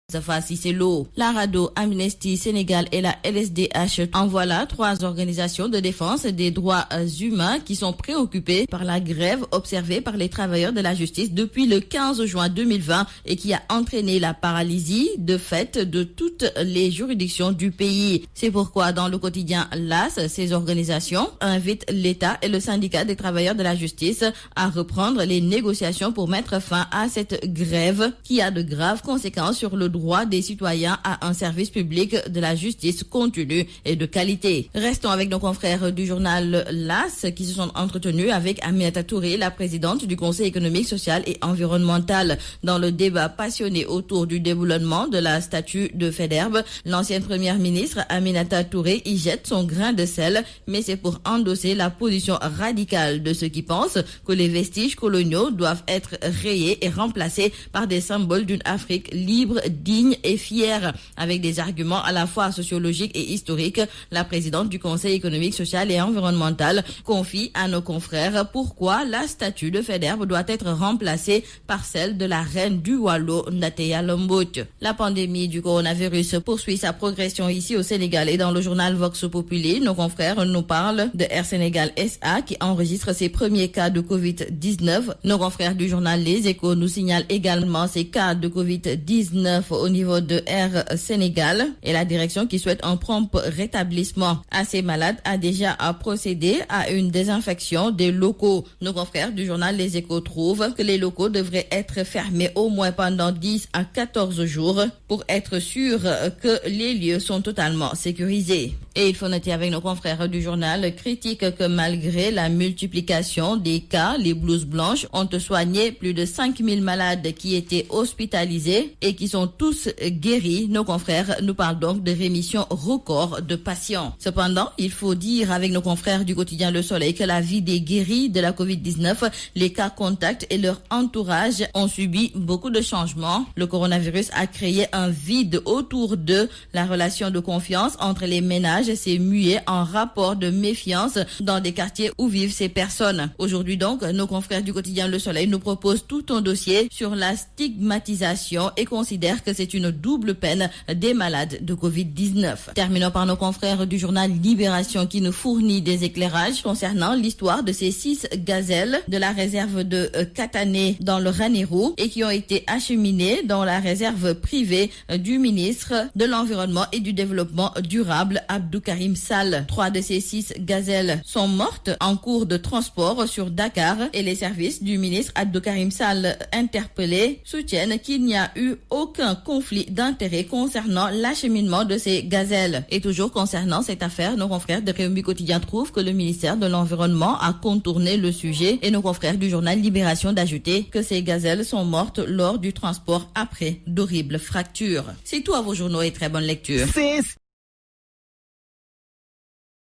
Safa Cicelo, la RADDHO, Amnesty Sénégal et la LSDH en voilà 3 organisations de défense des droits humains qui sont préoccupées par la grève observée par les travailleurs de la justice depuis le 15 juin 2020 et qui a entraîné la paralysie de fait de toutes les juridictions du pays. C'est pourquoi dans le quotidien LAS, ces organisations invitent l'État et le syndicat des travailleurs de la justice à reprendre les négociations pour mettre fin à cette grève qui a de graves conséquences sur le droit des citoyens à un service public de la justice continu et de qualité. Restons avec nos confrères du journal LAS qui se sont entretenus avec Aminata Touré, la présidente du Conseil économique, social et environnemental. Dans le débat passionné autour du déboulonnement de la statue de Faidherbe, l'ancienne première ministre Aminata Touré y jette son grain de sel, mais c'est pour endosser la position radicale de ceux qui pensent que les vestiges coloniaux doivent être rayés et remplacés par des symboles d'une Afrique libre, digne et fière. Avec des arguments à la fois sociologiques et historiques, la présidente du Conseil économique, social et environnemental confie à nos confrères pourquoi la statue de Faidherbe doit être remplacée par celle de la reine du Waalo, Ndateya Lombot. La pandémie du coronavirus poursuit sa progression ici au Sénégal et dans le journal Vox Populi, nos confrères nous parlent de Air Sénégal SA qui enregistre ses premiers cas de Covid-19. Nos confrères du journal Les Échos nous signalent également ces cas de Covid-19 au niveau de Air Sénégal et la direction qui souhaite un prompt rétablissement à ces malades a déjà procédé à une désinfection des locaux. Nos confrères du journal Les Échos trouvent que les locaux devraient être fermés au moins pendant 10 à 14 jours pour être sûr que les lieux sont totalement sécurisés. Et il faut noter avec nos confrères du journal Critique que malgré la multiplication des cas, les blouses blanches ont soigné plus de 5000 malades qui étaient hospitalisés et qui sont tous guéris. Nos confrères nous parlent donc de rémission record de patients. Cependant, il faut dire avec nos confrères du quotidien Le Soleil que la vie des guéris de la Covid-19, les cas contacts et leur entourage ont subi beaucoup de changements. Le coronavirus a créé un vide autour de la relation de confiance entre les ménages s'est mué en rapport de méfiance dans des quartiers où vivent ces personnes. Aujourd'hui donc, nos confrères du quotidien Le Soleil nous proposent tout un dossier sur la stigmatisation et considèrent que c'est une double peine des malades de Covid-19. Terminons par nos confrères du journal Libération qui nous fournit des éclairages concernant l'histoire de ces 6 gazelles de la réserve de Katané dans le Ranérou et qui ont été acheminées dans la réserve privée du ministre de l'Environnement et du Développement durable, Abdou Karim Sall. 3 de ces 6 gazelles sont mortes en cours de transport sur Dakar et les services du ministre Abdou Karim Sall interpellés soutiennent qu'il n'y a eu aucun conflit d'intérêts concernant l'acheminement de ces gazelles. Et toujours concernant cette affaire, nos confrères de Rewmi Quotidien trouvent que le ministère de l'Environnement a contourné le sujet et nos confrères du journal Libération d'ajouter que ces gazelles sont mortes lors du transport après d'horribles fractures. C'est tout à vos journaux et très bonne lecture.